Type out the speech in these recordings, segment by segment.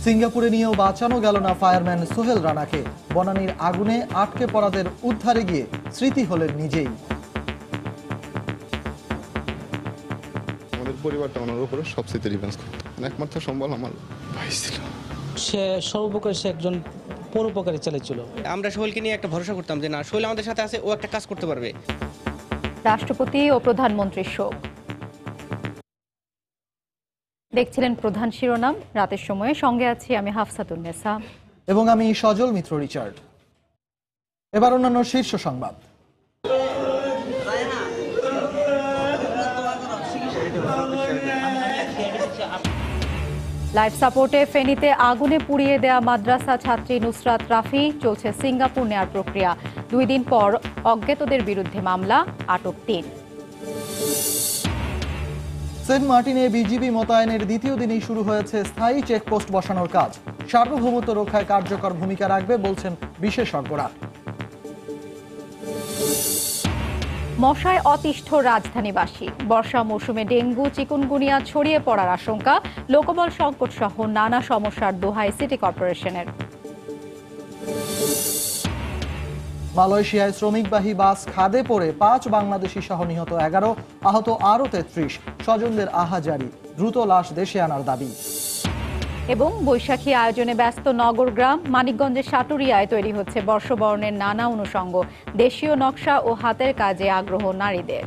সিঙ্গাপুরে নিয়েও বাঁচানো গেল না ফায়ারম্যান সোহেল রানাকে। বনানীর আগুনে আটকে পড়াদের উদ্ধারে গিয়ে স্মৃতি হলেন নিজেই। আমাদের পরিবারটা ওনার উপরে সবচেয়ে রিভেঞ্জ করতো। একমাত্র সম্বল আমার ভাই ছিল। সে সর্বোপরি সে একজন পরোপকারী ছেলে ছিল। আমরা সোহেলকে নিয়ে একটা ভরসা করতাম যে না, সোহেল আমাদের সাথে আছে, ও একটা কাজ করতে পারবে। রাষ্ট্রপতি ও প্রধানমন্ত্রীর শোক। দেখছিলেন প্রধান শিরোনাম রাতের সময়ে, সঙ্গে আছি আমি হাফসাতুন্নেসা এবং আমি সজল মিত্র রিচার্ড। এবার অন্যান্য শীর্ষ সংবাদ। লাইভ সাপোর্টে ফেনীতে আগুনে পুড়িয়ে দেয়া মাদ্রাসা ছাত্রী নুসরাত রাফি, চলছে সিঙ্গাপুর নেয়ার প্রক্রিয়া। 2 দিন পর অজ্ঞাতদের বিরুদ্ধে মামলা, আটক 3। সেন্ট মার্টিনে বিজিবি মোতায়েনের দ্বিতীয় দিনেই শুরু হয়েছে স্থায়ী চেকপোস্ট বসানোর কাজ। সার্বভৌমত্ব রক্ষায় কার্যকর ভূমিকা রাখবে বলছেন বিশেষজ্ঞরা। মশায় অতিষ্ঠ রাজধানীবাসী। বর্ষা মৌসুমে ডেঙ্গু, চিকুনগুনিয়া ছড়িয়ে পড়ার আশঙ্কা। লোকবল সংকট সহ নানা সমস্যার দোহাই সিটি কর্পোরেশনের। মালয়েশিয়ায় শ্রমিকবাহী বাস খাদে পড়ে 5 বাংলাদেশি সহ নিহত 11, আহত আরও 33। স্বজনদের আহাজারি, দ্রুত লাশ দেশে আনার দাবি। এবং বৈশাখী আয়োজনে ব্যস্ত নগরগ্রাম। মানিকগঞ্জের সাটুরিয়ায় তৈরি হচ্ছে বর্ষবরণের নানা অনুষঙ্গ। দেশীয় নকশা ও হাতের কাজে আগ্রহ নারীদের।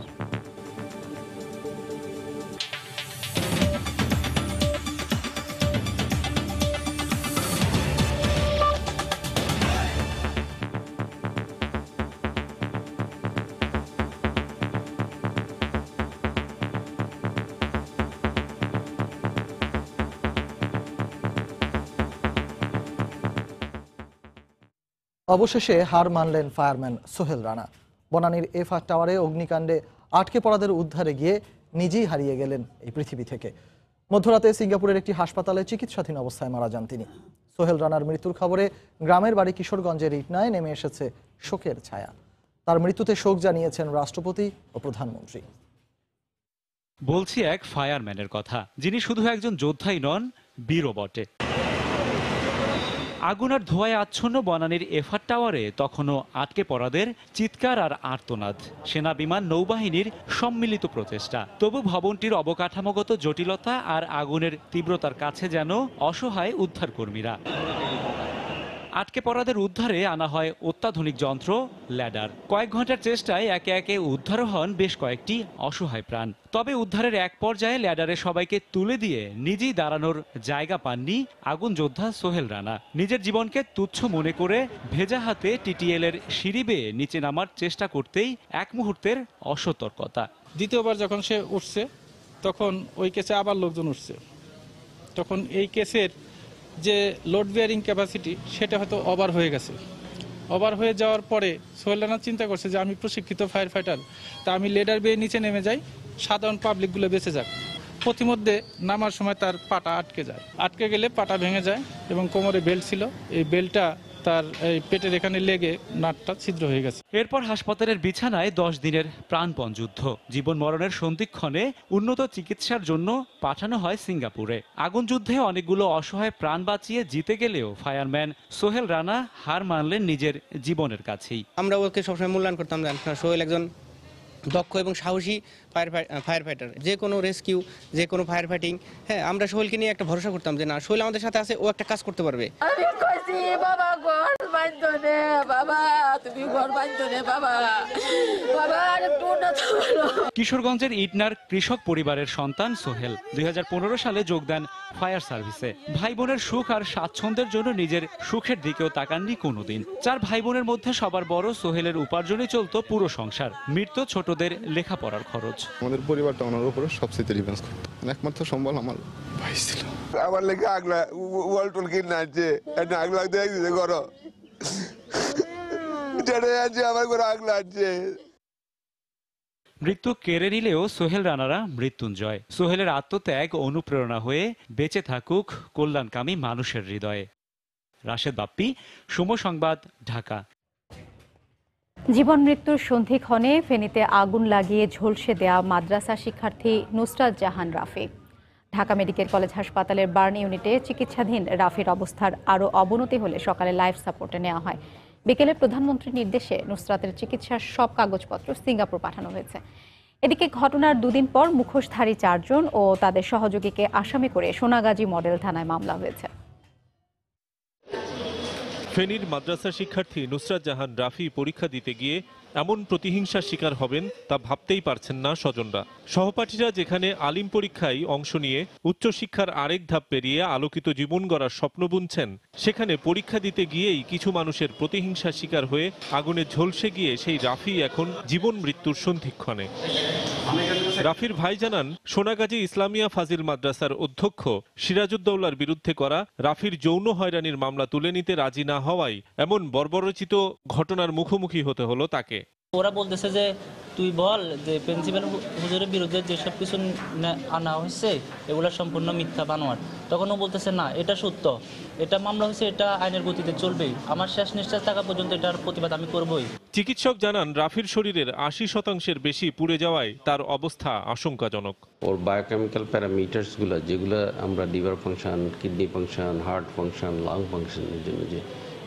অবশেষে হার মানলেন ফায়ারম্যান সোহেল রানা। বনানীর এফআর টাওয়ারে অগ্নিকাণ্ডে আটকে পড়াদের উদ্ধারে গিয়ে নিজেই হারিয়ে গেলেন এই পৃথিবী থেকে। মধ্যরাতে সিঙ্গাপুরের একটি হাসপাতালে চিকিৎসাধীন অবস্থায় মারা যান তিনি। সোহেল রানার মৃত্যুর খবরে গ্রামের বাড়ি কিশোরগঞ্জের ইটনায় নেমে এসেছে শোকের ছায়া। তার মৃত্যুতে শোক জানিয়েছেন রাষ্ট্রপতি ও প্রধানমন্ত্রী। বলছি এক ফায়ারম্যানের কথা, যিনি শুধু একজন যোদ্ধাই নন, বীরও বটে। আগুন আর ধোঁয়ায় আচ্ছন্ন বনানীর এফআর টাওয়ারে তখনও আটকে পড়াদের চিৎকার আর আর্তনাদ। সেনা বিমান, নৌবাহিনীর সম্মিলিত প্রচেষ্টা। তবু ভবনটির অবকাঠামোগত জটিলতা আর আগুনের তীব্রতার কাছে যেন অসহায় উদ্ধারকর্মীরা। আটকে পড়াদের উদ্ধারে আনা হয় অত্যাধুনিক যন্ত্র, ল্যাডার। কয়েক ঘন্টার চেষ্টায় একে একে উদ্ধার হন বেশ কয়েকটি অসহায় প্রাণ। তবে উদ্ধারের এক পর্যায়ে ল্যাডারে সবাইকে তুলে দিয়ে নিজেই দাঁড়ানোর জায়গা পাননি আগুন যোদ্ধা সোহেল রানা। নিজের জীবনকে তুচ্ছ মনে করে ভেজা হাতে টিটিএল এর সিঁড়ি বেয়ে নিচে নামার চেষ্টা করতেই এক মুহূর্তের অসতর্কতা। দ্বিতীয়বার যখন সে উঠছে, তখন ওই কেসে আবার লোকজন উঠছে। তখন এই কেসের যে লোড বিয়ারিং ক্যাপাসিটি, সেটা হয়তো ওভার হয়ে গেছে। ওভার হয়ে যাওয়ার পরে সোহেল রানা চিন্তা করছে যে আমি প্রশিক্ষিত ফায়ার ফাইটার, তা আমি লেডার বেয়ে নিচে নেমে যাই, সাধারণ পাবলিকগুলো বেঁচে যাক। প্রতিমধ্যে নামার সময় তার পাটা আটকে যায়। আটকে গেলে পাটা ভেঙে যায় এবং কোমরে বেল্ট ছিল, এই বেল্টটা তার এই পেটের এখানে লেগে নাটটা ছিদ্র হয়ে গেছে। এরপর হাসপাতালের বিছানায় 10 দিনের প্রাণপণ যুদ্ধ। জীবন মরণের সন্ধিক্ষণে উন্নত চিকিৎসার জন্য পাঠানো হয় সিঙ্গাপুরে। আগুন যুদ্ধে অনেকগুলো অসহায় প্রাণ বাঁচিয়ে জিতে গেলেও ফায়ারম্যান সোহেল রানা হার মানলেন নিজের জীবনের কাছেই। আমরা ওকে সবসময় মূল্যায়ন করতাম যে সোহেল একজন দক্ষ এবং সাহসী ফায়ার ফাইটার। যে কোনো রেস্কিউ, যে কোনো ফায়ার ফাইটিং, হ্যাঁ, আমরা সোহেলকে নিয়ে একটা ভরসা করতাম যে না, সোহেল আমাদের সাথে আছে, ও একটা কাজ করতে পারবে। কিশোরগঞ্জের ইটনার কৃষক পরিবারের সন্তান সোহেল 2015 সালে যোগ দেন ফায়ার সার্ভিসে। ভাই বোনের সুখ আর স্বাচ্ছন্দ্যের জন্য নিজের সুখের দিকেও তাকাননি কোনোদিন। 4 ভাই বোনের মধ্যে সবার বড় সোহেলের উপার্জনে চলতো পুরো সংসার, মিটতো ছোটদের লেখাপড়ার খরচ। আমাদের পরিবারটা ওনার উপরে সবচেয়ে রিভেঞ্জ করতো। একমাত্র সম্বল আমার ভাই ছিল। আমার লেগে আগলা ওয়াল টুল কিনে আছে, একটা আগলা দেখ দিতে করো, যেটা আছে আমার করে আগলা আছে। মৃত্যু কেড়ে নিলেও সোহেল রানারা মৃত্যুঞ্জয়। সোহেলের আত্মত্যাগ অনুপ্রেরণা হয়ে বেঁচে থাকুক কল্যাণকামী মানুষের হৃদয়ে। রাশেদ বাপ্পি, সময় সংবাদ, ঢাকা। জীবন মৃত্যুর সন্ধিক্ষণে ফেনীতে আগুন লাগিয়ে ঝলসে দেয়া মাদ্রাসা শিক্ষার্থী নুসরাত জাহান রাফি। ঢাকা মেডিকেল কলেজ হাসপাতালের বার্ন ইউনিটে চিকিৎসাধীন রাফির অবস্থার আরও অবনতি হলে সকালে লাইফ সাপোর্টে নেওয়া হয়। বিকেলে প্রধানমন্ত্রীর নির্দেশে নুসরাতের চিকিৎসার সব কাগজপত্র সিঙ্গাপুর পাঠানো হয়েছে। এদিকে ঘটনার দুদিন পর মুখোশধারী 4 জন ও তাদের সহযোগীকে আসামি করে সোনাগাজী মডেল থানায় মামলা হয়েছে। ফেনীর মাদ্রাসা শিক্ষার্থী নুসরাত জাহান রাফি পরীক্ষা দিতে গিয়ে এমন প্রতিহিংসার শিকার হবেন তা ভাবতেই পারছেন না স্বজনরা। সহপাঠীরা যেখানে আলিম পরীক্ষায় অংশ নিয়ে উচ্চশিক্ষার আরেক ধাপ পেরিয়ে আলোকিত জীবন গড়ার স্বপ্ন বুনছেন, সেখানে পরীক্ষা দিতে গিয়েই কিছু মানুষের প্রতিহিংসার শিকার হয়ে আগুনে ঝলসে গিয়ে সেই রাফি এখন জীবন মৃত্যুর সন্ধিক্ষণে। রাফির ভাই জানান, সোনাগাজী ইসলামিয়া ফাজিল মাদ্রাসার অধ্যক্ষ সিরাজউদ্দৌলার বিরুদ্ধে করা রাফির যৌন হয়রানির মামলা তুলে নিতে রাজি না হওয়ায় এমন বর্বরচিত ঘটনার মুখোমুখি হতে হলো তাকে। ওরা বলতেছে যে তুই বল যে প্রিন্সিপাল হুজুরের বিরুদ্ধে যেসব কিছু আনা হয়েছে এগুলো সম্পূর্ণ মিথ্যা বানোয়ার। তখন ও বলতেছে না, এটা সত্য, এটা মামলা হয়েছে, এটা আইনের গতিতে চলবেই, আমার শেষ নিঃশ্বাস থাকা পর্যন্ত এটার প্রতিবাদ আমি করবই। চিকিৎসক জানান, রাফির শরীরের 80% বেশি পুড়ে যাওয়ায় তার অবস্থা আশঙ্কাজনক। ওর বায়োকেমিক্যাল প্যারামিটার্সগুলো, যেগুলো আমরা liver function, kidney function, heart function, lung ফাংশনের জন্য যে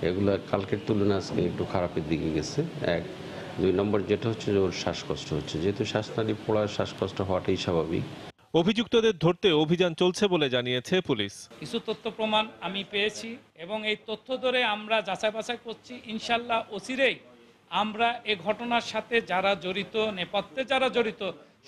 এগুলো কালকের তুলনায় আজকে একটু খারাপের দিকে গেছে। 2 নম্বর যেটা হচ্ছে যে ওর শ্বাসকষ্ট হচ্ছে, যেহেতু শ্বাসনালী পোড়ায় শ্বাসকষ্ট হওয়াটাই স্বাভাবিক। অভিযুক্তদের ধরতে অভিযান চলছে বলে জানিয়েছে পুলিশ। কিছু তথ্য প্রমাণ আমি পেয়েছি এবং এই তথ্য ধরে আমরা যাচাই বাছাই করছি। ইনশাল্লাহ অচিরেই আমরা এই ঘটনার সাথে যারা জড়িত, নেপথ্যে যারা জড়িত,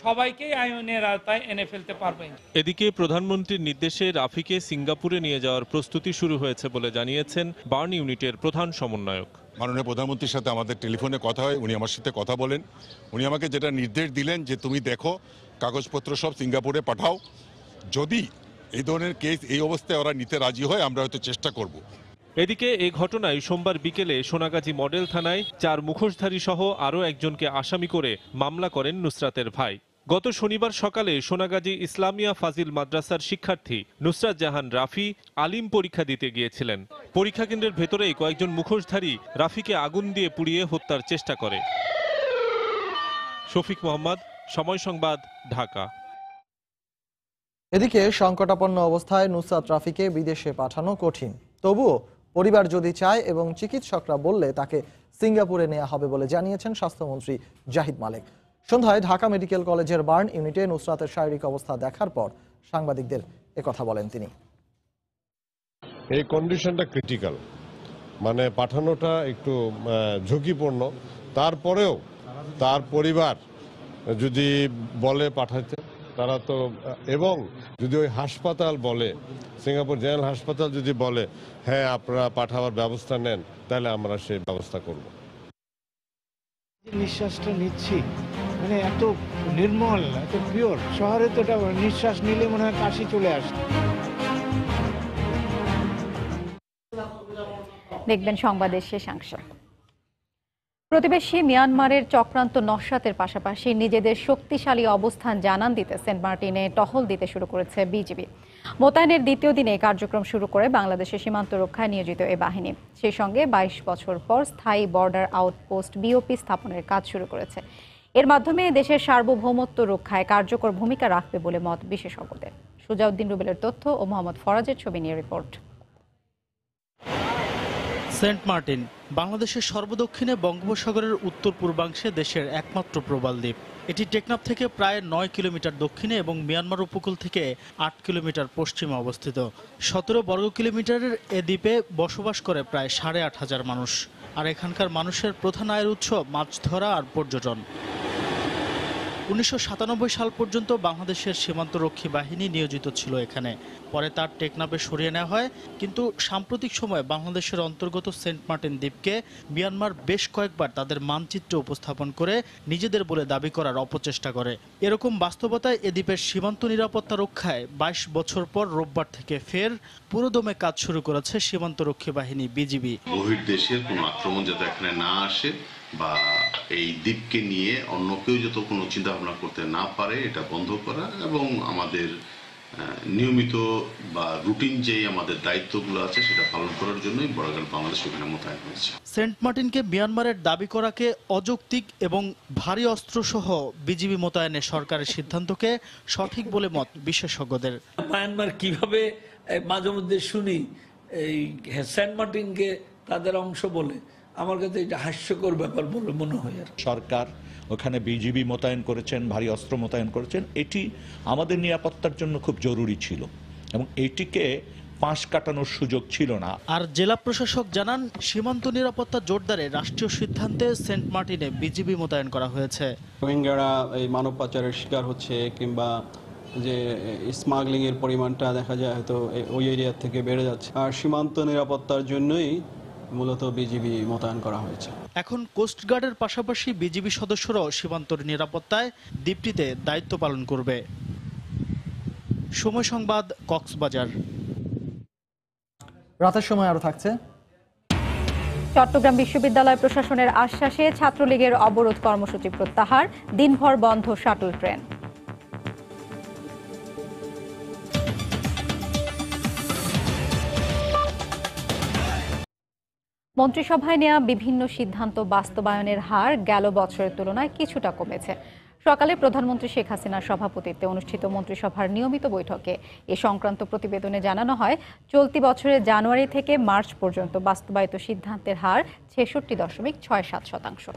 সবাইকেই আইনের আওতায় এনে ফেলতে পারবে। এদিকে প্রধানমন্ত্রীর নির্দেশে রাফিকে সিঙ্গাপুরে নিয়ে যাওয়ার প্রস্তুতি শুরু হয়েছে বলে জানিয়েছেন বার্ন ইউনিটের প্রধান সমন্বয়ক। মাননীয় প্রধানমন্ত্রীর সাথে আমাদের টেলিফোনে কথা হয়, উনি আমার সাথে কথা বলেন। উনি আমাকে যেটা নির্দেশ দিলেন যে তুমি দেখো কাগজপত্র সব সিঙ্গাপুরে পাঠাও, যদি এই ধরনের কেস এই অবস্থায় ওরা নিতে রাজি হয় আমরা হয়তো চেষ্টা করব। এদিকে এই ঘটনায় সোমবার বিকেলে সোনাগাজী মডেল থানায় 4 মুখোশধারী সহ আরও একজনকে আসামি করে মামলা করেন নুসরাতের ভাই। গত শনিবার সকালে সোনাগাজী ইসলামিয়া ফাজিল মাদ্রাসার শিক্ষার্থী নুসরাত জাহান রাফি আলিম পরীক্ষা দিতে গিয়েছিলেন। পরীক্ষা কেন্দ্রের ভেতরেই কয়েকজন মুখোশধারী রাফিকে আগুন দিয়ে পুড়িয়ে হত্যার চেষ্টা করে। শফিক মোহাম্মদ, সময় সংবাদ, ঢাকা। এদিকে সংকটাপন্ন অবস্থায় নুসরাত রাফিকে বিদেশে পাঠানো কঠিন, তবুও পরিবার যদি চায় এবং চিকিৎসকরা বললে তাকে সিঙ্গাপুরে নেওয়া হবে বলে জানিয়েছেন স্বাস্থ্যমন্ত্রী জাহিদ মালেক। সন্ধ্যায় ঢাকা মেডিকেল কলেজের বার্ন ইউনিটে নুসরাতের শারীরিক অবস্থা দেখার পর সাংবাদিকদের একথা বলেন তিনি। এই কন্ডিশনটা ক্রিটিক্যাল, মানে পাঠানোটা একটু ঝুঁকিপূর্ণ। তারপরেও তার পরিবার যদি বলে পাঠাতে, তারা তো, এবং যদি ওই হাসপাতাল বলে, সিঙ্গাপুর জেনারেল হাসপাতাল যদি বলে হ্যাঁ আপনারা পাঠাবার ব্যবস্থা নেন, তাহলে আমরা সেই ব্যবস্থা করব। নিঃশ্বাসটা নিচ্ছি, মানে এত নির্মল, এত পিওর। শহরে তো এটা নিঃশ্বাস নিলে মনে হয় কাশি চলে আসে। দেখবেন সংবাদের শেষাংশ। প্রতিবেশী মিয়ানমারের চক্রান্ত নস্যাতের পাশাপাশি নিজেদের শক্তিশালী অবস্থান জানান দিতে সেন্ট মার্টিনে টহল দিতে শুরু করেছে বিজিবি। মোতায়েনের দ্বিতীয় দিনে কার্যক্রম শুরু করে বাংলাদেশের সীমান্ত রক্ষায় নিয়োজিত এই বাহিনী। সেই সঙ্গে 22 বছর পর স্থায়ী বর্ডার আউটপোস্ট বিওপি স্থাপনের কাজ শুরু করেছে। এর মাধ্যমে দেশের সার্বভৌমত্ব রক্ষায় কার্যকর ভূমিকা রাখবে বলে মত বিশেষজ্ঞদের। সুজাউদ্দিন রুবেলের তথ্য ও মোহাম্মদ ফরাজের ছবি নিয়ে রিপোর্ট। সেন্ট মার্টিন বাংলাদেশের সর্বদক্ষিণে বঙ্গোপসাগরের উত্তর পূর্বাংশে দেশের একমাত্র প্রবাল দ্বীপ। এটি টেকনাফ থেকে প্রায় 9 কিলোমিটার দক্ষিণে এবং মিয়ানমার উপকূল থেকে 8 কিলোমিটার পশ্চিমে অবস্থিত। 17 বর্গ কিলোমিটারের এ দ্বীপে বসবাস করে প্রায় 8,500 মানুষ। আর এখানকার মানুষের প্রধান আয়ের উৎস মাছ ধরা আর পর্যটন। 1997 সাল পর্যন্ত বাংলাদেশের সীমান্তরক্ষী বাহিনী নিয়োজিত ছিল এখানে। পরে তার টেকনাফে সরিয়ে নেওয়া হয়, কিন্তু সাম্প্রতিক সময়ে বাংলাদেশের অন্তর্গত সেন্ট মার্টিন দ্বীপকে মিয়ানমার বেশ কয়েকবার তাদের মানচিত্রে উপস্থাপন করে নিজেদের বলে দাবি করার অপচেষ্টা করে। এরকম বাস্তবতায় এ দ্বীপের সীমান্ত নিরাপত্তা রক্ষায় 22 বছর পর রোববার থেকে ফের পুরোদমে কাজ শুরু করেছে সীমান্তরক্ষী বাহিনী বিজিবি। বহির্দেশের কোনো আক্রমণ যাতে এখানে না আসে বা এই দ্বীপকে নিয়ে অন্য কেউ যত কোনো চিন্তা ভাবনা করতে না পারে, এটা বন্ধ করা এবং আমাদের নিয়মিত বা রুটিন যে আমাদের দায়িত্বগুলো আছে সেটা পালন করার জন্যই বড়গাল বাংলাদেশ ওখানে মোতায়েন হয়েছে। সেন্ট মার্টিনকে মিয়ানমারের দাবি করাকে অযৌক্তিক এবং ভারী অস্ত্রসহ বিজিবি মোতায়েনের সরকারের সিদ্ধান্তকে সঠিক বলে মত বিশেষজ্ঞদের। মায়ানমার কিভাবে মাঝে মধ্যে শুনি এই সেন্ট মার্টিনকে তাদের অংশ বলে, আমার কাছে এটা হাস্যকর ব্যাপার বলে মনে হয়। সরকার ওখানে বিজিবি মোতায়েন করেছেন, ভারী অস্ত্র মোতায়েন করেছেন, এটি আমাদের নিরাপত্তার জন্য খুব জরুরি ছিল এবং এটিকে পাশ কাটানোর সুযোগ ছিল না। আর জেলা প্রশাসক জানান, সীমান্ত নিরাপত্তা জোরদারে রাষ্ট্রীয় সিদ্ধান্তে সেন্ট মার্টিনে বিজিবি মোতায়েন করা হয়েছে। রোহিঙ্গারা এই মানব পাচারের শিকার হচ্ছে কিংবা যে স্মাগলিং এর পরিমাণটা দেখা যায় হয়তো ওই এরিয়া থেকে বেড়ে যাচ্ছে, আর সীমান্ত নিরাপত্তার জন্যই মূলত বিজিবি মোতায়েন করা হয়েছে। এখন কোস্টগার্ডের পাশাপাশি বিজিবি সদস্যরাও সীমান্তের নিরাপত্তায় দ্বীপটিতে দায়িত্ব পালন করবে। সময় সংবাদ, কক্সবাজার। রাতের সময় আরো থাকছে। চট্টগ্রাম বিশ্ববিদ্যালয় প্রশাসনের আশ্বাসে ছাত্রলীগের অবরোধ কর্মসূচি প্রত্যাহার, দিনভর বন্ধ শাটল ট্রেন। মন্ত্রিসভায় নেওয়া বিভিন্ন সিদ্ধান্ত বাস্তবায়নের হার গেল বছরের তুলনায় কিছুটা কমেছে। সকালে প্রধানমন্ত্রী শেখ হাসিনার সভাপতিত্বে অনুষ্ঠিত মন্ত্রিসভার নিয়মিত বৈঠকে এ সংক্রান্ত প্রতিবেদনে জানানো হয়, চলতি বছরের জানুয়ারি থেকে মার্চ পর্যন্ত বাস্তবায়িত সিদ্ধান্তের হার 66.67%।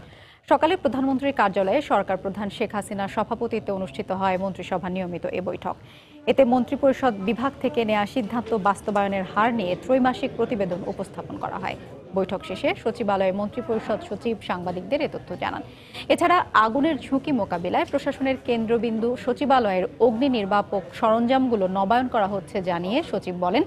সকালে প্রধানমন্ত্রীর কার্যালয়ে সরকার প্রধান শেখ হাসিনার সভাপতিত্বে অনুষ্ঠিত হয় মন্ত্রিসভার নিয়মিত এ বৈঠক। এতে মন্ত্রিপরিষদ বিভাগ থেকে নেওয়া সিদ্ধান্ত বাস্তবায়নের হার নিয়ে ত্রৈমাসিক প্রতিবেদন উপস্থাপন করা হয়। বৈঠক শেষে সচিবালয়ে মন্ত্রিপরিষদ সচিব সাংবাদিকদের এ তথ্য জানান। এছাড়া আগুনের ঝুঁকি মোকাবিলায় প্রশাসনের কেন্দ্রবিন্দু সচিবালয়ের অগ্নি নির্বাপক সরঞ্জামগুলো নবায়ন করা হচ্ছে জানিয়ে সচিব বলেন,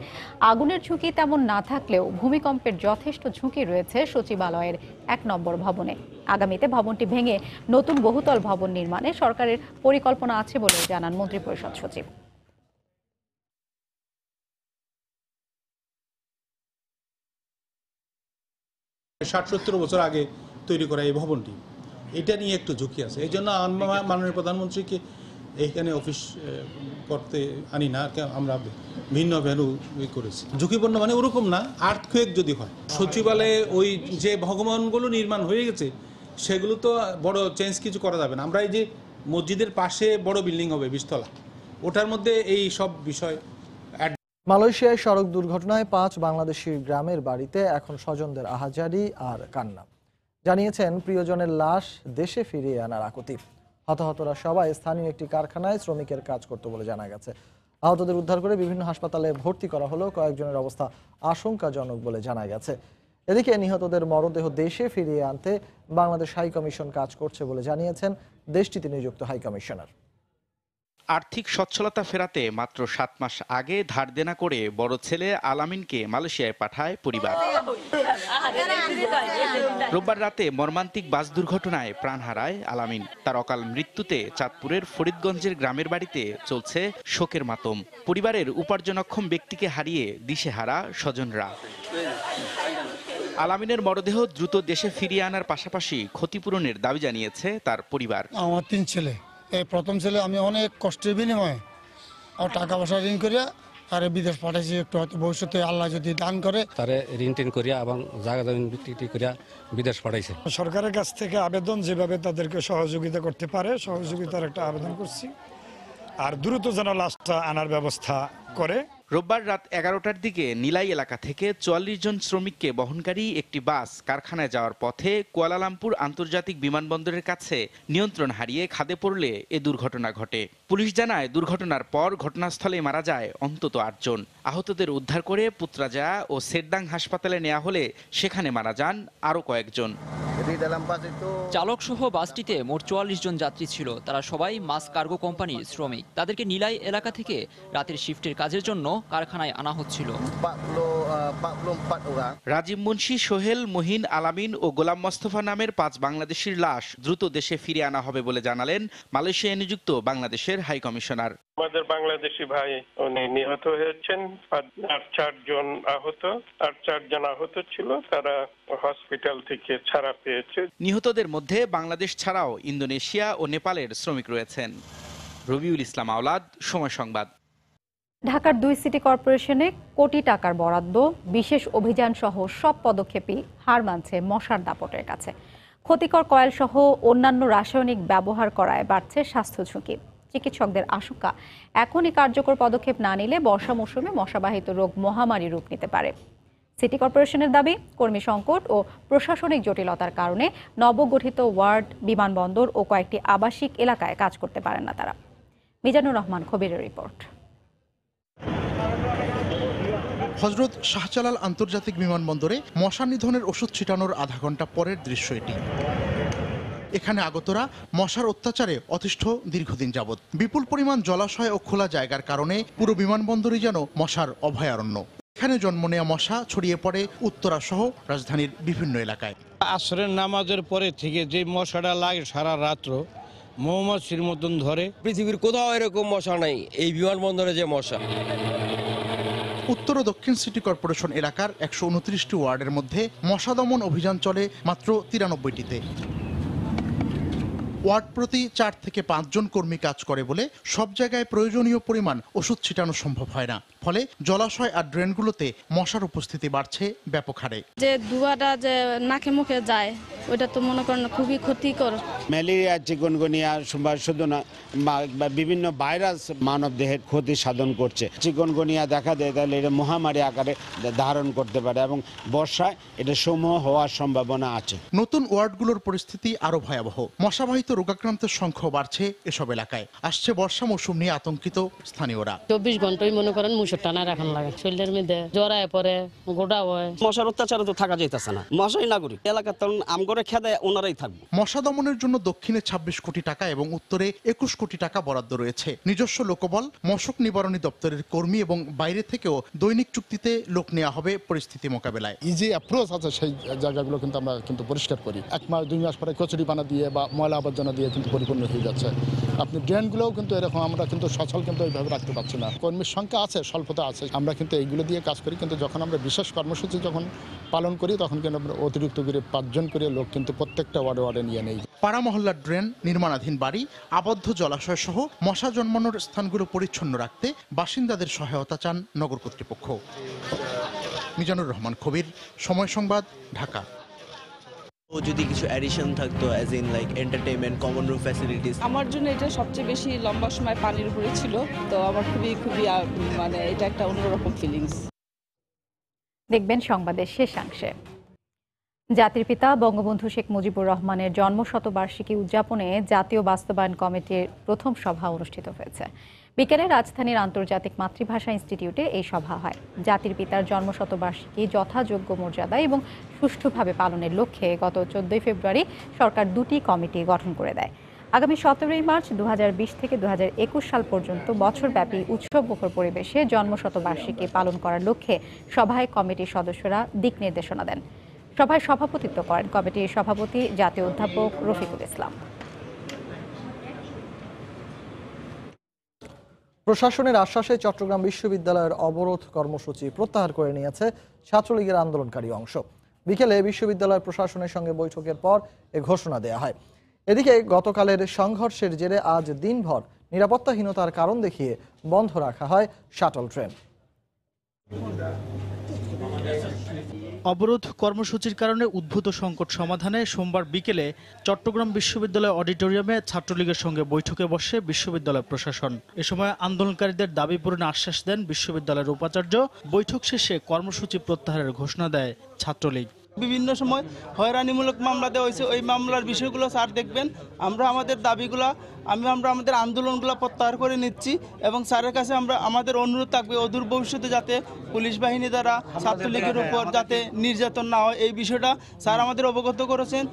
আগুনের ঝুঁকি তেমন না থাকলেও ভূমিকম্পের যথেষ্ট ঝুঁকি রয়েছে সচিবালয়ের 1 নম্বর ভবনে। আগামীতে ভবনটি ভেঙে নতুন বহুতল ভবন নির্মাণে সরকারের পরিকল্পনা আছে বলে জানান মন্ত্রিপরিষদ সচিব। 60-70 বছর আগে তৈরি করা এই ভবনটি, এটা নিয়ে একটু ঝুঁকি আছে। এই জন্য মাননীয় প্রধানমন্ত্রীকে এইখানে অফিস করতে আনি না, আমরা ভিন্ন ভ্যালু করেছি। ঝুঁকিপূর্ণ মানে ওরকম না, আর্থকুয়েক যদি হয়। সচিবালয়ে ওই যে ভবনগুলো নির্মাণ হয়ে গেছে সেগুলো তো বড় চেঞ্জ কিছু করা যাবে না। আমরা এই যে মসজিদের পাশে বড় বিল্ডিং হবে 20 তলা, ওটার মধ্যে এই সব বিষয়। মালয়েশিয়ায় সড়ক দুর্ঘটনায় 5 বাংলাদেশি গ্রামের বাড়িতে এখন স্বজনদের আহাজারি আর কান্না। জানিয়েছেন প্রিয়জনের লাশ দেশে ফিরিয়ে আনার আকুতি। হতাহতরা সবাই স্থানীয় একটি কারখানায় শ্রমিকের কাজ করত বলে জানা গেছে। আহতদের উদ্ধার করে বিভিন্ন হাসপাতালে ভর্তি করা হলেও কয়েকজনের অবস্থা আশঙ্কাজনক বলে জানা গেছে। এদিকে নিহতদের মরদেহ দেশে ফিরিয়ে আনতে বাংলাদেশ হাই কমিশন কাজ করছে বলে জানিয়েছেন দেশটিতে নিযুক্ত হাই কমিশনার। আর্থিক সচ্ছলতা ফেরাতে মাত্র 7 মাস আগে ধার দেনা করে বড় ছেলে আলামিনকে মালয়েশিয়ায় পাঠায় পরিবার। রোববার রাতে মর্মান্তিক বাস দুর্ঘটনায় প্রাণ হারায় আলামিন। তার অকাল মৃত্যুতে চাঁদপুরের ফরিদগঞ্জের গ্রামের বাড়িতে চলছে শোকের মাতম। পরিবারের উপার্জনক্ষম ব্যক্তিকে হারিয়ে দিশেহারা স্বজনরা। আলামিনের মরদেহ দ্রুত দেশে ফিরিয়ে আনার পাশাপাশি ক্ষতিপূরণের দাবি জানিয়েছে তার পরিবার। আমার 3 ছেলে, এই প্রথম ছেলে আমি অনেক কষ্টের বিনিময়ে টাকা পয়সা ঋণ করিয়া তারে বিদেশ পাঠাইছি। একটু হয়তো ভবিষ্যতে আল্লাহ যদি দান করে তারে ঋণ টিন করিয়া এবং জায়গা জমি বিক্রি করিয়া বিদেশ পাঠাইছে। সরকারের কাছ থেকে আবেদন, যেভাবে তাদেরকে সহযোগিতা করতে পারে সহযোগিতার একটা আবেদন করছি, আর দ্রুত যেন লাশটা আনার ব্যবস্থা করে। রোববার রাত 11টার দিকে নিলাই এলাকা থেকে 44 জন শ্রমিককে বহনকারী একটি বাস কারখানায় যাওয়ার পথে কুয়ালালামপুর আন্তর্জাতিক বিমানবন্দরের কাছে নিয়ন্ত্রণ হারিয়ে খাদে পড়লে এ দুর্ঘটনা ঘটে। পুলিশ জানায়, দুর্ঘটনার পর ঘটনাস্থলে মারা যায় অন্তত 8 জন। আহতদের উদ্ধার করে পুত্রাজায়া ও সেরদাং হাসপাতালে নেওয়া হলে সেখানে মারা যান আরও কয়েকজন। চালক সহ বাসটিতে মোট 44 জন যাত্রী ছিল। তারা সবাই মাস কার্গো কোম্পানির শ্রমিক। তাদেরকে নিলাই এলাকা থেকে রাতের শিফটের কাজের জন্য কারখানায় আনা হচ্ছিল। রাজীব মুন্সি, সোহেল, মুহিন, আলামিন ও গোলাম মোস্তফা নামের 5 বাংলাদেশির লাশ দ্রুত দেশে ফিরে আনা হবে বলে জানালেন মালয়েশিয়ায় নিযুক্ত বাংলাদেশের হাই কমিশনার। আমাদের বাংলাদেশি ভাই উনি নিহত হয়েছেন, আর 4 জন আহত, আর 4 জন আহত ছিল, তারা হসপিটাল থেকে ছাড়া পেয়েছে। নিহতদের মধ্যে বাংলাদেশ ছাড়াও ইন্দোনেশিয়া ও নেপালের শ্রমিক রয়েছেন। রবিউল ইসলাম আওলাদ, সময় সংবাদ। ঢাকার 2 সিটি কর্পোরেশনে কোটি টাকার বরাদ্দ, বিশেষ অভিযান সহ সব পদক্ষেপই হার মানছে মশার দাপটের কাছে। ক্ষতিকর কয়েল সহ অন্যান্য রাসায়নিক ব্যবহার করায় বাড়ছে স্বাস্থ্য ঝুঁকি। চিকিৎসকদের আশঙ্কা, এখনই কার্যকর পদক্ষেপ না নিলে বর্ষা মৌসুমে মশাবাহিত রোগ মহামারী রূপ নিতে পারে। সিটি কর্পোরেশনের দাবি, কর্মী সংকট ও প্রশাসনিক জটিলতার কারণে নবগঠিত ওয়ার্ড, বিমানবন্দর ও কয়েকটি আবাসিক এলাকায় কাজ করতে পারেন না তারা। মিজানুর রহমান খবিরের রিপোর্ট। হযরত শাহজালাল আন্তর্জাতিক বিমানবন্দরে মশা নিধনের ওষুধ ছিটানোর আধা ঘন্টা পরের দৃশ্য এটি। এখানে আগতরা মশার অত্যাচারে অতিষ্ঠ দীর্ঘদিন যাবৎ। বিপুল পরিমাণ জলাশয় ও খোলা জায়গার কারণে পুরো বিমানবন্দরই যেন মশার অভয়ারণ্য। এখানে জন্ম নেওয়া মশা ছড়িয়ে পড়ে উত্তরা সহ রাজধানীর বিভিন্ন এলাকায়। আসরের নামাজের পরে থেকে যে মশাটা লাগে সারা রাত্র মৌমাছির মতন ধরে। পৃথিবীর কোথাও এরকম মশা নাই, এই বিমানবন্দরে যে মশা। উত্তর ও দক্ষিণ সিটি কর্পোরেশন এলাকার 129টি ওয়ার্ডের মধ্যে মশা দমন অভিযান চলে মাত্র 93টিতে। ওয়ার্ড প্রতি 4 থেকে 5 জন কর্মী কাজ করে বলে সব জায়গায় প্রয়োজনীয় পরিমাণ ওষুধ ছিটানো সম্ভব হয় না। ফলে জলাশয় আর ড্রেনগুলোতে মশার উপস্থিতি বাড়ছে ব্যাপক হারে। যে ধোঁয়াটা যে নাকে মুখে যায় ওইটা তো মনে করেন খুবই ক্ষতিকর। ম্যালেরিয়া, চিকনগুনিয়া শুধু না, বিভিন্ন ভাইরাস মানব দেহের ক্ষতি সাধন করছে। চিকনগুনিয়া দেখা দেয় তাহলে এটা মহামারী আকারে ধারণ করতে পারে এবং বর্ষায় এটা সমূহ হওয়ার সম্ভাবনা আছে। নতুন ওয়ার্ডগুলোর পরিস্থিতি আরো ভয়াবহ। মশাবাহিত রোগাক্রান্তের সংখ্যা বাড়ছে এসব এলাকায়। আসছে বর্ষা মৌসুম নিয়ে আতঙ্কিত স্থানীয়রা। 24 ঘন্টায় মনে করেন মুসুর টানা রাখান লাগে, শরীরের মধ্যে জড়ায় পরে গোটা হয়। মশার অত্যাচারে তো থাকা যাইতেছে না, মশাই নাগরিক এলাকার তখন আমগরে খেদে ওনারাই থাকবে। মশা দমনের জন্য দক্ষিণে 26 কোটি টাকা এবং উত্তরে 21 কোটি টাকা বরাদ্দ রয়েছে। নিজস্ব লোকবল, মশক নিবারণী দপ্তরের কর্মী এবং বাইরে থেকেও দৈনিক চুক্তিতে লোক নেওয়া হবে পরিস্থিতি মোকাবেলায়। এই যে অ্যাপ্রোচ আছে সেই জায়গাগুলো কিন্তু আমরা কিন্তু পরিষ্কার করি। 1 মাস 2 মাস পরে কচুরি পানা দিয়ে বা ময়লা আবর্জনা দিয়ে কিন্তু পরিপূর্ণ হয়ে যাচ্ছে। আপনি ড্রেনগুলোও কিন্তু এরকম আমরা কিন্তু সচল কিন্তু এইভাবে রাখতে পারছি না। কর্মীর সংখ্যা আছে, স্বল্পতা আছে। আমরা কিন্তু এইগুলো দিয়ে কাজ করি, কিন্তু যখন আমরা বিশেষ কর্মসূচি যখন পালন করি তখন কিন্তু আমরা অতিরিক্ত করে 5 জন করে লোক কিন্তু প্রত্যেকটা ওয়ার্ডে নিয়ে নেই। পাড়া মহল্লার ড্রেন, নির্মাণাধীন বাড়ি, আবদ্ধ জলাশয় সহ মশা জন্মানোর স্থানগুলো পরিচ্ছন্ন রাখতে বাসিন্দাদের সহায়তা চান নগর কর্তৃপক্ষ। মিজানুর রহমান খবির, সময় সংবাদ, ঢাকা। ও যদি কিছু অ্যাডিশন থাকতো as in like entertainment, common room facilities. আমার জন্য এটা সবচেয়ে বেশি লম্বা সময় পানির উপরে ছিল, তো আমার খুবই মানে এটা একটা অন্যরকম ফিলিংস। দেখবেন সংবাদের শেষাংশে। জাতির পিতা বঙ্গবন্ধু শেখ মুজিবুর রহমানের জন্মশতবার্ষিকী উদযাপনে জাতীয় বাস্তবায়ন কমিটির প্রথম সভা অনুষ্ঠিত হয়েছে। বিকেলে রাজধানীর আন্তর্জাতিক মাতৃভাষা ইনস্টিটিউটে এই সভা হয়। জাতির পিতার জন্মশতবার্ষিকী যথাযোগ্য মর্যাদা এবং সুষ্ঠুভাবে পালনের লক্ষ্যে গত 14 ফেব্রুয়ারি সরকার 2টি কমিটি গঠন করে দেয়। আগামী 17 মার্চ 2020 থেকে 2021 সাল পর্যন্ত বছরব্যাপী উৎসবমুখর পরিবেশে জন্মশতবার্ষিকী পালন করার লক্ষ্যে সভায় কমিটির সদস্যরা দিক নির্দেশনা দেন। সভায় সভাপতিত্ব করেন কমিটির সভাপতি জাতীয় অধ্যাপক রফিকুল ইসলাম। প্রশাসনের আশ্বাসে চট্টগ্রাম বিশ্ববিদ্যালয়ের অবরোধ কর্মসূচি প্রত্যাহার করে নিয়েছে ছাত্রলীগের আন্দোলনকারী অংশ। বিকেলে বিশ্ববিদ্যালয় প্রশাসনের সঙ্গে বৈঠকের পর এ ঘোষণা দেয়া হয়। এদিকে গতকালের সংঘর্ষের জেরে আজ দিনভর নিরাপত্তাহীনতার কারণ দেখিয়ে বন্ধ রাখা হয় শাটল ট্রেন। অবরোধ কর্মসূচির কারণে উদ্ভূত সংকট সমাধানে সোমবার বিকেলে চট্টগ্রাম বিশ্ববিদ্যালয় অডিটোরিয়ামে ছাত্রলীগের সঙ্গে বৈঠকে বসে বিশ্ববিদ্যালয় প্রশাসন। এ সময় আন্দোলনকারীদের দাবি পূরণে আশ্বাস দেন বিশ্ববিদ্যালয়ের উপাচার্য। বৈঠক শেষে কর্মসূচি প্রত্যাহারের ঘোষণা দেয় ছাত্রলীগ। বিভিন্ন সময় হয়রানিমূলক মামলা দেওয়া হয়েছে, ওই মামলার বিষয়গুলো স্যার দেখবেন। আমরা আমাদের দাবিগুলো আমরা আমাদের আন্দোলনগুলো প্রত্যাহার করে নিচ্ছি এবং স্যারের কাছে আমাদের অনুরোধ থাকবে অদূর ভবিষ্যতে যাতে পুলিশ বাহিনী দ্বারা ছাত্রলীগের উপর যাতে নির্যাতন না হয়, এই বিষয়টা স্যার আমাদের অবগত করেছেন।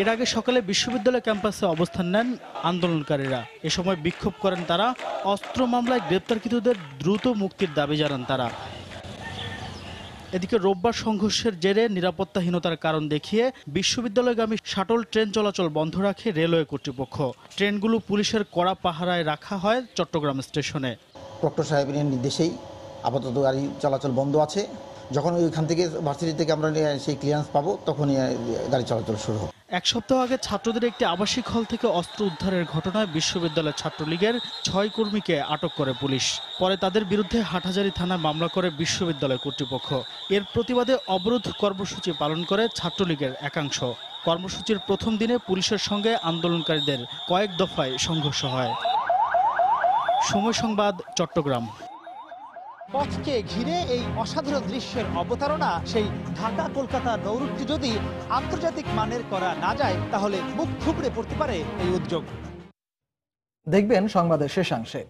এর আগে সকালে বিশ্ববিদ্যালয় ক্যাম্পাসে অবস্থান নেন আন্দোলনকারীরা। এ সময় বিক্ষোভ করেন তারা। অস্ত্র মামলায় গ্রেপ্তারকৃতদের দ্রুত মুক্তির দাবি জানান তারা। এদিকে রোববার সংঘর্ষের জেরে নিরাপত্তাহীনতার কারণ দেখিয়ে বিশ্ববিদ্যালয়গামী শাটল ট্রেন চলাচল বন্ধ রাখে রেলওয়ে কর্তৃপক্ষ। ট্রেনগুলো পুলিশের কড়া পাহারায় রাখা হয় চট্টগ্রাম স্টেশনে। প্রক্টর সাহেবের নির্দেশেই আপাতত গাড়ি চলাচল বন্ধ আছে। যখন ওইখান থেকে ভার্সিটি থেকে আমরা সেই ক্লিয়ারেন্স পাবো তখনই গাড়ি চলাচল শুরু হবে। এক সপ্তাহ আগে ছাত্রদের একটি আবাসিক হল থেকে অস্ত্র উদ্ধারের ঘটনায় বিশ্ববিদ্যালয় ছাত্রলীগের 6 কর্মীকে আটক করে পুলিশ। পরে তাদের বিরুদ্ধে হাটহাজারী থানায় মামলা করে বিশ্ববিদ্যালয় কর্তৃপক্ষ। এর প্রতিবাদে অবরোধ কর্মসূচি পালন করে ছাত্রলীগের একাংশ। কর্মসূচির প্রথম দিনে পুলিশের সঙ্গে আন্দোলনকারীদের কয়েক দফায় সংঘর্ষ হয়। সময় সংবাদ, চট্টগ্রাম। পথকে ঘিরে এই অসাধারণ দৃশ্যের অবতারণা সেই ঢাকা কলকাতা নৌরুটটি যদি আন্তর্জাতিক মানের করা না যায় তাহলে মুখ থুবড়ে পড়তে পারে এই উদ্যোগ। দেখবেন সংবাদের শেষাংশে।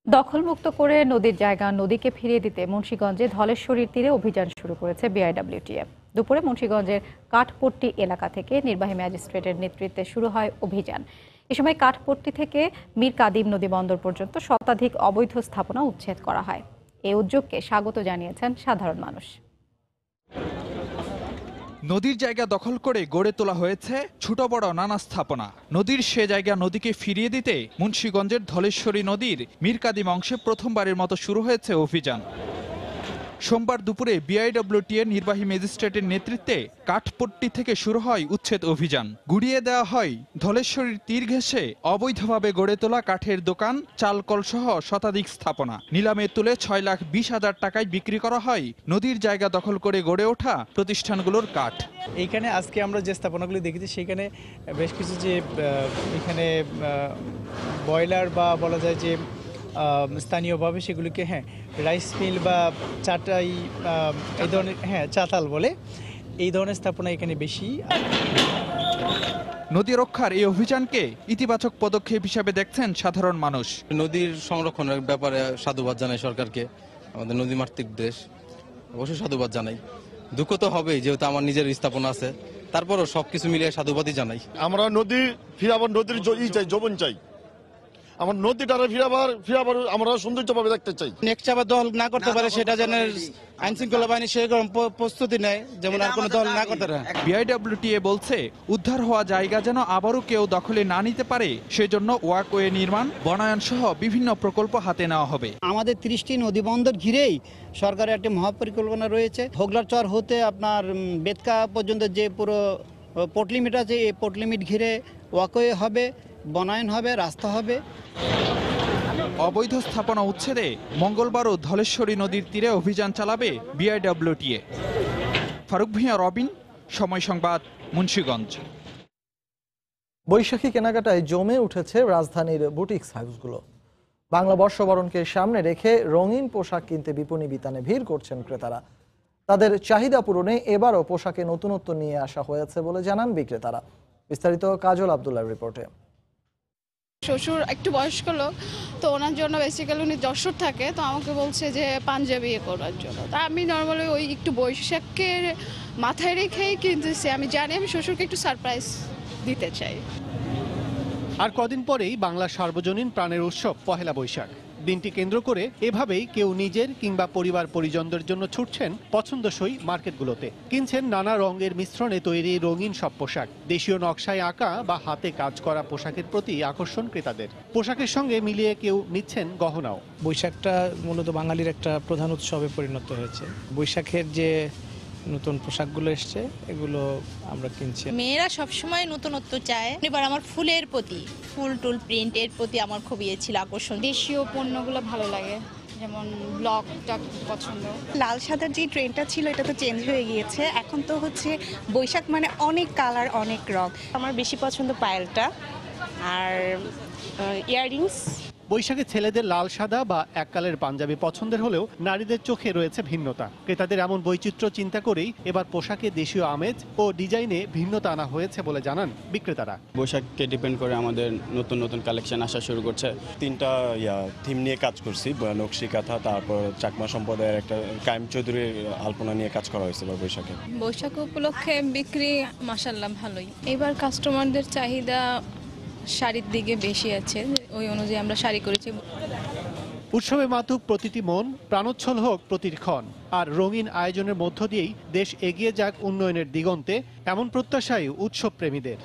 দখলমুক্ত করে নদীর জায়গা নদীকে ফিরিয়ে দিতে মুন্সিগঞ্জে ধলেশ্বরীর তীরে অভিযান শুরু করেছে বিআইডব্লিউটিএ। দুপুরে মুন্সিগঞ্জের কাঠপট্টি এলাকা থেকে নির্বাহী ম্যাজিস্ট্রেটের নেতৃত্বে শুরু হয় অভিযান। এ সময় কাঠপট্টি থেকে মীর কাদিম নদী বন্দর পর্যন্ত শতাধিক অবৈধ স্থাপনা উচ্ছেদ করা হয়। এই উদ্যোগকে স্বাগত জানিয়েছেন সাধারণ মানুষ। নদীর জায়গা দখল করে গড়ে তোলা হয়েছে ছোট বড় নানা স্থাপনা। নদীর সে জায়গা নদীকে ফিরিয়ে দিতে মুন্সিগঞ্জের ধলেশ্বরী নদীর মীর কাদিম অংশে প্রথমবারের মতো শুরু হয়েছে অভিযান। সোমবার দুপুরে বিআইডব্লিউটিএ নির্বাহী ম্যাজিস্ট্রেটের নেতৃত্বে কাঠপট্টি থেকে শুরু হয় উচ্ছেদ অভিযান। গুড়িয়ে দেওয়া হয় ধলেশ্বরীর তীর ঘেঁষে অবৈধভাবে গড়ে তোলা কাঠের দোকান, চালকল সহ শতাধিক স্থাপনা। নিলামে তুলে 6,20,000 টাকায় বিক্রি করা হয় নদীর জায়গা দখল করে গড়ে ওঠা প্রতিষ্ঠানগুলোর কাঠ। এইখানে আজকে আমরা যে স্থাপনাগুলি দেখেছি সেখানে বেশ কিছু যে এখানে বয়লার বা বলা যায় যে স্থানীয়ভাবে সেগুলিকে রাইস মিল বা চাটাই এই ধরনের চাতাল বলে, এই ধরনের স্থাপনা এখানে বেশি। নদী রক্ষার এই অভিযানকে ইতিবাচক পদক্ষেপ হিসেবে দেখছেন সাধারণ মানুষ। নদীর সংরক্ষণের ব্যাপারে সাধুবাদ জানাই সরকারকে। আমাদের নদীমাতৃক দেশ, অবশ্যই সাধুবাদ জানাই। দুঃখ তো হবেই, যেহেতু আমার নিজের স্থাপনা আছে, তারপরও সবকিছু মিলিয়ে সাধুবাদই জানাই। আমরা নদী ফিরাবার, নদীর চাই, যৌবন চাই। আমার নদীটারে ফিরাবার আমরা সৌন্দর্যভাবে দেখতে চাই। নেক্সট আবার দখল না করতে পারে সেটা যেন আইন শৃঙ্খলা বাহিনী সেরকম প্রস্তুতি নেয়, যেমন আর কোনো দখল না করতে পারে। বিআইডব্লিউটিএ বলছে উদ্ধার হওয়া জায়গা যেন আবারও কেউ দখলে না নিতে পারে, সেজন্য ওয়াকওয়ে নির্মাণ, বনায়ন সহ বিভিন্ন প্রকল্প হাতে নেওয়া হবে। আমাদের 30টি নদী বন্দর ঘিরেই সরকারের একটি মহাপরিকল্পনা রয়েছে। হোগলাচর হতে আপনার বেতকা পর্যন্ত যে পুরো পোর্ট লিমিট আছে, এই পোর্ট লিমিট ঘিরে ওয়াকওয়ে হবে, বনায়ন হবে, রাস্তা হবে। অবৈধ স্থাপনা উচ্ছেদে মঙ্গলবারও ধলেশ্বরী নদীর তীরে অভিযান চালাবে বিআইডব্লিউটিএ। ফারুক ভূঁইয়া, রবিন, সময় সংবাদ, মুন্সিগঞ্জ। বৈশাখী কেনাকাটায় জমে উঠেছে রাজধানীর বুটিক্স হাউসগুলো। বাংলা বর্ষবরণকে সামনে রেখে রঙিন পোশাক কিনতে বিপণী বিতানে ভিড় করছেন ক্রেতারা। তাদের চাহিদা পূরণে এবারও পোশাকে নতুনত্ব নিয়ে আসা হয়েছে বলে জানান বিক্রেতারা। বিস্তারিত কাজল আব্দুল্লাহর রিপোর্টে। শ্বশুর একটু বয়স্ক লোক, তো ওনার জন্য বেসিক্যালি উনি যশোর থাকে, তো আমাকে বলছে যে পাঞ্জাবি করার জন্য। তা আমি নর্মালি ওই একটু বৈশাখের মাথায় রেখেই কিনতেছি। আমি জানি আমি শ্বশুরকে একটু সারপ্রাইজ দিতে চাই। আর কদিন পরেই বাংলার সার্বজনীন প্রাণের উৎসব পহেলা বৈশাখ। দিনটি কেন্দ্র করে এভাবেই কেউ নিজের কিংবা পরিবার পরিজনদের জন্য ছুটছেন পছন্দসই মার্কেটগুলোতে। কিনছেন নানা রঙের মিশ্রণে তৈরি রঙিন সব পোশাক। দেশীয় নকশায় আঁকা বা হাতে কাজ করা পোশাকের প্রতি আকর্ষণ ক্রেতাদের। পোশাকের সঙ্গে মিলিয়ে কেউ নিচ্ছেন গহনাও। বৈশাখটা মূলত বাঙালির একটা প্রধান উৎসবে পরিণত হয়েছে। বৈশাখের যে নতুন পোশাকগুলো এসছে এগুলো আমরা কিনছি। মেয়েরা সবসময় নতুনত্ব চায়। এবার আমার ফুলের প্রতি, ফুল টুল প্রিন্টের প্রতি আমার খুব ছিল আকর্ষণ। দেশীয় পণ্যগুলো ভালো লাগে, যেমন ব্লকটা পছন্দ। লাল সাদার যে ট্রেন্ডটা ছিল এটা তো চেঞ্জ হয়ে গিয়েছে। এখন তো হচ্ছে বৈশাখ মানে অনেক কালার, অনেক রং। আমার বেশি পছন্দ পায়েলটা আর ইয়াররিংস। বৈশাখে ছেলেদের লাল সাদা বা এককালের পাঞ্জাবি পছন্দের হলেও নারীদের চোখে রয়েছে ভিন্নতা। ক্রেতাদের এমন বৈচিত্র্য চিন্তা করেই এবার পোশাকে দেশীয় আমেজ ও ডিজাইনে ভিন্নতা আনা হয়েছে বলে জানান বিক্রেতারা। বৈশাখকে ডিপেন্ড করে আমাদের নতুন নতুন কালেকশন আসা শুরু করছে। 3টা থিম নিয়ে কাজ করছি, নকশি কাঁথা, তারপর চাকমা সম্প্রদায়ের একটা কায়েম চৌধুরীর আলপনা নিয়ে কাজ করা হয়েছে বৈশাখে। বৈশাখ উপলক্ষে বিক্রি মাশাআল্লাহ ভালোই। এবার কাস্টমারদের চাহিদা শাড়ির দিকে বেশি আছে, ওই অনুযায়ী আমরা শাড়ি করেছি। উৎসবে মাতুক প্রতিটি মন, প্রাণোচ্ছল হোক প্রতিক্ষণ, আর রঙিন আয়োজনের মধ্য দিয়েই দেশ এগিয়ে যাক উন্নয়নের দিগন্তে, এমন প্রত্যাশাই উৎসব প্রেমীদের।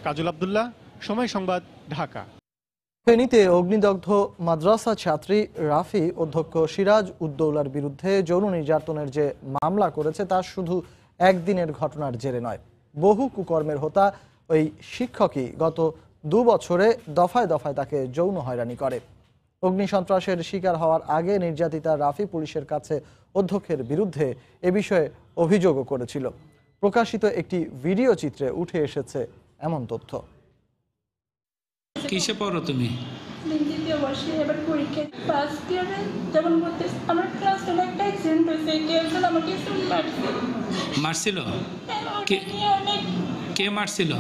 কাজল আব্দুল্লাহ, সময় সংবাদ, ঢাকা। ফেনীতে অগ্নিদগ্ধ মাদ্রাসা ছাত্রী রাফি অধ্যক্ষ সিরাজ উদ্দৌলার বিরুদ্ধে যৌন নির্যাতনের যে মামলা করেছে তা শুধু একদিনের ঘটনার জেরে নয়, বহু কুকর্মের হোতা ওই শিক্ষকই গত 2 বছরে দফায় দফায় তাকে যৌন হয়রানি করে। অগ্নিসন্ত্রাসের শিকার হওয়ার আগে নির্যাতিতা রাফি পুলিশের কাছে অধ্যক্ষের বিরুদ্ধে এ বিষয়ে অভিযোগও করেছিল। প্রকাশিত একটি ভিডিও চিত্রে উঠে এসেছে এমন তথ্য। কিসে পড়ো তুমি? দ্বিতীয় বর্ষে এবার পরীক্ষা ফার্স্ট ইয়ারে যখন পড়তে আমার ক্লাসে একটা অ্যাক্সিডেন্ট হয়েছে, একজন আমাকে মারছিল? কে মারছিল?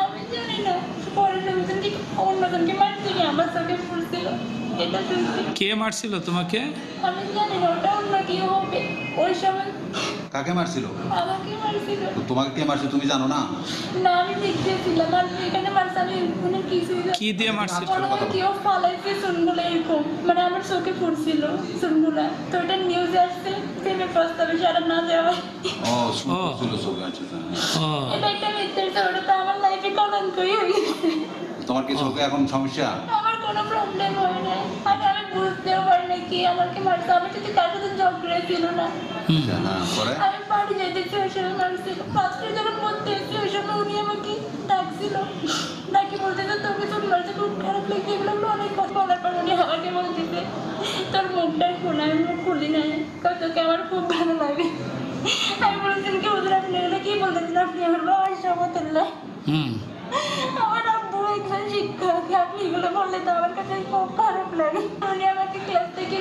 আমি জানি না, পরের লোকজনকে অন্যজনকে মারছিল, আমার চোখে পড়ছিল। এটা কে মারছিল তোমাকে? আমি জানি না, ওটা অন্য কি হবে। ওই সময় কাকে মারছিল? আমাকে মারছিল। তোমাকে কে মারছিল তুমি জানো না? না, আমি দেখতেছিলাম আর এখানে মারছে, আমি কোনো কিছু কি দিয়ে মারছিল? কেউ ফালাইছে চুনগুলো এরকম, মানে আমার চোখে পড়ছিল চুনগুলা। তো এটা নিউজে আসছে, প্রেমের প্রস্তাবে সারা না যাওয়া। এটা একটা মিথ্যা, ওটা তো আমার লাইফে কলঙ্কই হয়ে গেছে। তোমার কি চোখে এখন সমস্যা? আমার কোনো প্রবলেম হয় না, আমি বুঝতেও পারি না কি আমাকে মারছে। আমি যদি কার সাথে ঝগড়া ছিল না, আমি বাড়ি যেতেছি ওই সময় মারছিল। ফার্স্টে যখন পড়তে এসেছি ওই সময় উনি আমাকে ডাকছিল, ডাকি বলতেছে তোকে চুন মারছে, খুব খারাপ লাগছে। এগুলো অনেক কথা বলার পর উনি আমাকে বলতেছে তোর মুখটাই খোলা। আমি মুখ খুলি নাই, তোকে আমার খুব ভালো লাগে। আমি বলছেন কি ওদের আপনি এগুলো কি বলতেছেন? আপনি আমার বাবার সমতুল্য। আমার আব্বু একজন শিক্ষক, আপনি এগুলো বললে তো আমার কাছে খুব খারাপ লাগে। উনি আমাকে ক্লাস থেকে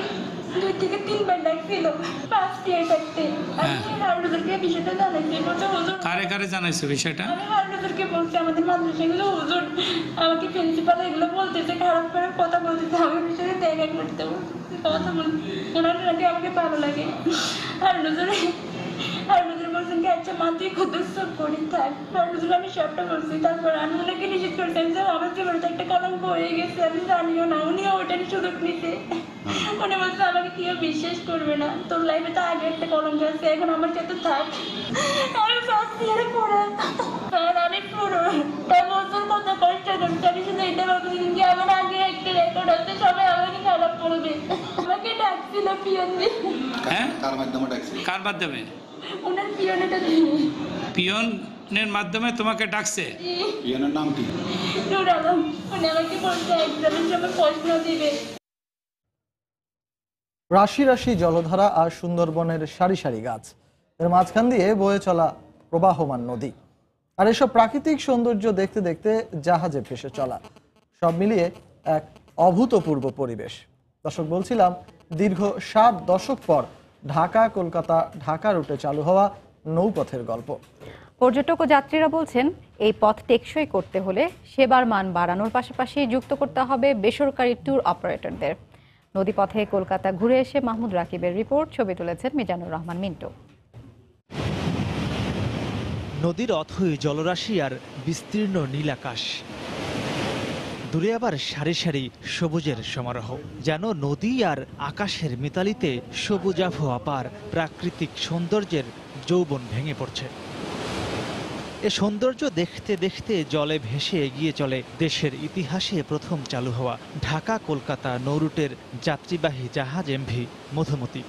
2 থেকে 3 বার ডাকছিল ফার্স্ট ইয়ার থাকতে। আমি হারুদেরকে বিষয়টা জানাইছি, বলছে হুজুর। কারে কারে জানাইছো বিষয়টা? আমি হারুদেরকে বলছি, আমাদের মাদ্রাসাগুলো হুজুর আমাকে প্রিন্সিপাল এগুলো বলতেছে, খারাপ করে কথা বলতেছে। আমি বিষয়ে দেখা করতে কথা বলছি, ওনার নাকি আমাকে ভালো লাগে। হারুদের বলছেন কি আচ্ছা মা তুই খুদুসব করি থাক। হারুদের আমি সবটা বলছি, তারপর আমি ওনাকে নিষেধ করছি। আমি আমার জীবনে তো একটা কলঙ্ক হয়ে গেছে, আমি জানিও না। উনিও ওটারই সুযোগ নিতে। উনি বলছে আমাকে কেউ বিশ্বাস করবে না, তোর লাইফে তো আগে একটা কলঙ্ক আছে, এখন আমার সাথে থাক। আমি ফার্স্ট ইয়ারে পড়ে আমি পুরো বছর কত কষ্ট করছি। আমি শুধু এটা ভাবছি কি আমার আগে একটা রেকর্ড আছে, সবাই আমাকে খারাপ করবে। আমাকে ডাকছিল পিয়ন দিয়ে। হ্যাঁ, কার মাধ্যমে ডাকছিল? কার মাধ্যমে? ওনার পিয়নটা দিয়ে। পিয়নের মাধ্যমে তোমাকে ডাকছে? পিয়নের নাম কি? নূর আলম। উনি আমাকে বলছে এক্সামের সময় প্রশ্ন দিবে। রাশি রাশি জলধারা আর সুন্দরবনের সারি সারি গাছ, এর মাঝখান দিয়ে বয়ে চলা প্রবাহমান নদী, আর এসব প্রাকৃতিক সৌন্দর্য দেখতে দেখতে জাহাজে ভেসে চলা, সব মিলিয়ে এক অভূতপূর্ব পরিবেশ। দর্শক, বলছিলাম দীর্ঘ 7 দশক পর ঢাকা কলকাতা ঢাকা রুটে চালু হওয়া নৌপথের গল্প। পর্যটক ও যাত্রীরা বলছেন এই পথ টেকসই করতে হলে সেবার মান বাড়ানোর পাশাপাশি যুক্ত করতে হবে বেসরকারি ট্যুর অপারেটরদের। নদীপথে কলকাতা ঘুরে এসে মাহমুদ রাকিবের রিপোর্ট, ছবি তুলেছেন মিজানুর রহমান মিন্টু। নদীর অথই জলরাশি আর বিস্তীর্ণ নীল আকাশ, দূরে আবার সারি সারি সবুজের সমারোহ, যেন নদী আর আকাশের মিতালিতে সবুজাভ অপার প্রাকৃতিক সৌন্দর্যের যৌবন ভেঙে পড়ছে। এ সৌন্দর্য দেখতে দেখতে জলে ভেসে এগিয়ে চলে দেশের ইতিহাসে প্রথম চালু হওয়া ঢাকা কলকাতা নৌরুটের যাত্রীবাহী জাহাজ এমভি মধুমতি।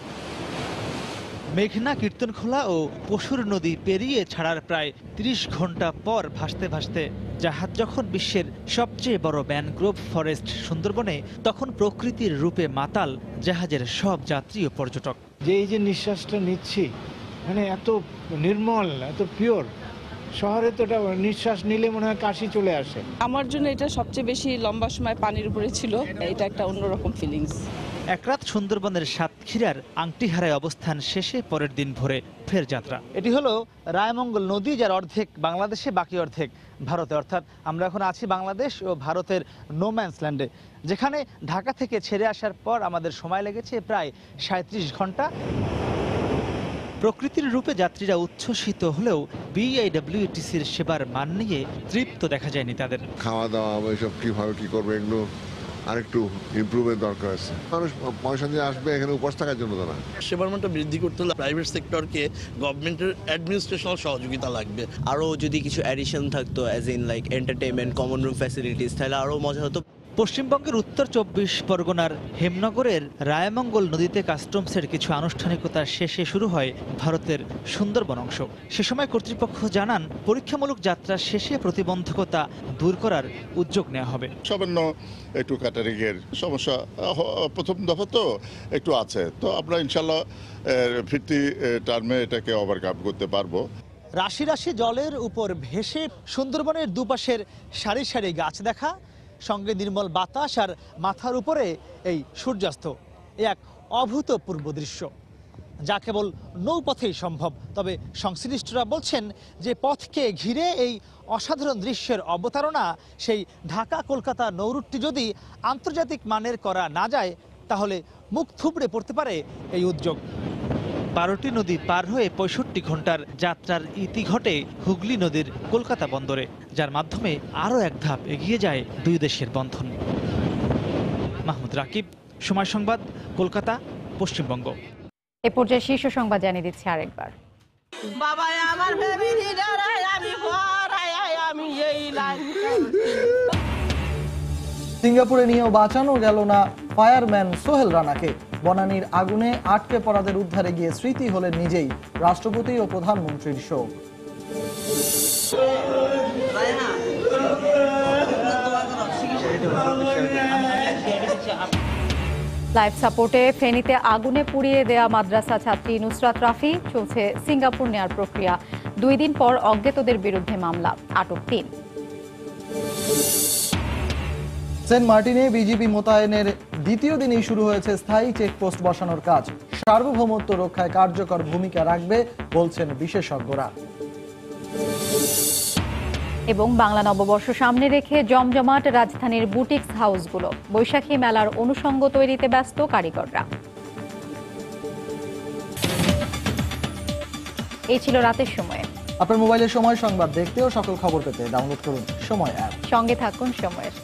মেঘনা কীর্তনখোলা ও পশুর নদী পেরিয়ে ছাড়ার প্রায় 30 ঘন্টা পর ভাসতে ভাসতে জাহাজ যখন বিশ্বের সবচেয়ে বড় ম্যানগ্রোভ ফরেস্ট সুন্দরবনে, তখন প্রকৃতির রূপে মাতাল জাহাজের সব যাত্রী ও পর্যটক। যে এই যে নিঃশ্বাসটা নিচ্ছি, মানে এত নির্মল, এত পিওর। শহরে তো এটা নিঃশ্বাস নিলে মনে হয় কাশি চলে আসে। আমার জন্য এটা সবচেয়ে বেশি লম্বা সময় পানির উপরে ছিল, এটা একটা অন্যরকম ফিলিংস। এক রাত সুন্দরবনের সাতক্ষীরার আংটিহারায় অবস্থান শেষে পরের দিন ভোরে ফের যাত্রা। এটি হলো রায়মঙ্গল নদী, যার অর্ধেক বাংলাদেশে, বাকি অর্ধেক ভারতে। অর্থাৎ আমরা এখন আছি বাংলাদেশ ও ভারতের নোম্যান্স ল্যান্ডে, যেখানে ঢাকা থেকে ছেড়ে আসার পর আমাদের সময় লেগেছে প্রায় 37 ঘন্টা। প্রকৃতির রূপে যাত্রীরা উচ্ছ্বসিত হলেও বিআইডব্লিউটিসির সেবার মান নিয়ে তৃপ্ত দেখা যায়নি তাদের। খাওয়া দাওয়া এসব কিভাবে কি করবে, এগুলো আরেকটু ইমপ্রুভের দরকার আছে। মানুষ পয়সা দিয়ে আসবে এখানে উপস্থিত থাকার জন্য না। সেবার মানটা বৃদ্ধি করতে হলে প্রাইভেট সেক্টরকে গভর্নমেন্টের অ্যাডমিনিস্ট্রেশনাল সহযোগিতা লাগবে। আরও যদি কিছু অ্যাডিশন থাকতো, as in like entertainment, common room facilities, তাহলে আরও মজা হতো। পশ্চিমবঙ্গের উত্তর 24 পরগনার হেমনগরের রায়মঙ্গল নদীতে কাস্টমসের কিছু আনুষ্ঠানিকতা শেষে শুরু হয় ভারতের সুন্দরবন অংশ। সে সময় কর্তৃপক্ষ জানান, পরীক্ষামূলক যাত্রা শেষে প্রতিবন্ধকতা দূর করার উদ্যোগ নেওয়া হবে। সামান্য একটু ক্যাটারিংয়ের সমস্যা প্রথম দফা তো একটু আছে, তো আমরা ইনশাল্লাহ ফিরতি টার্মে এটাকে ওভারকাম করতে পারবো। রাশি রাশি জলের উপর ভেসে সুন্দরবনের দুপাশের সারি সারি গাছ দেখা, সঙ্গে নির্মল বাতাস আর মাথার উপরে এই সূর্যাস্ত, এক অভূতপূর্ব দৃশ্য যা কেবল নৌপথেই সম্ভব। তবে সংশ্লিষ্টরা বলছেন যে পথকে ঘিরে এই অসাধারণ দৃশ্যের অবতারণা, সেই ঢাকা কলকাতা নৌরুটটি যদি আন্তর্জাতিক মানের করা না যায়, তাহলে মুখ থুবড়ে পড়তে পারে এই উদ্যোগ। 12টি নদী পার হয়ে 65 ঘন্টার যাত্রার ইতি ঘটে হুগলি নদীর কলকাতা বন্দরে, যার মাধ্যমে আরও এক ধাপ এগিয়ে যায় দুই দেশের বন্ধন। মাহমুদ রাকিব, সময় সংবাদ, কলকাতা, পশ্চিমবঙ্গ। এ পর্যায়ে শীর্ষ সংবাদ জানিয়ে দিচ্ছি আরেকবার। সিঙ্গাপুরে নিয়েও বাঁচানো গেল না ফায়ারম্যান সোহেল রানাকে। বনানীর আগুনে আটকে পড়াদের উদ্ধারে গিয়ে স্মৃতি হলেন নিজেই। রাষ্ট্রপতি ও প্রধানমন্ত্রীর শোক। লাইভ সাপোর্টে ফেনীতে আগুনে পুড়িয়ে দেয়া মাদ্রাসা ছাত্রী নুসরাত রাফি, চলছে সিঙ্গাপুর নেয়ার প্রক্রিয়া। 2 দিন পর অজ্ঞাতদের বিরুদ্ধে মামলা, আটক 3। সেন্ট মার্টিনে বিজিবি মোতায়েনের দ্বিতীয় দিনেই শুরু হয়েছে স্থায়ী চেকপোস্ট বসানোর কাজ। সার্বভৌমত্ব রক্ষায় কার্যকর ভূমিকা রাখবে বলছেন বিশেষজ্ঞরা। এবং বাংলা নববর্ষ সামনে রেখে জমজমাট রাজধানীর বুটিক্স হাউসগুলো। বৈশাখী মেলার অনুষঙ্গ তৈরিতে ব্যস্ত কারিগররা। এই ছিল রাতের সময়ে। আপনার মোবাইলের সময় সংবাদ দেখতে ও সকল খবর পেতে ডাউনলোড করুন সময় অ্যাপ। সঙ্গে থাকুন সময়ের।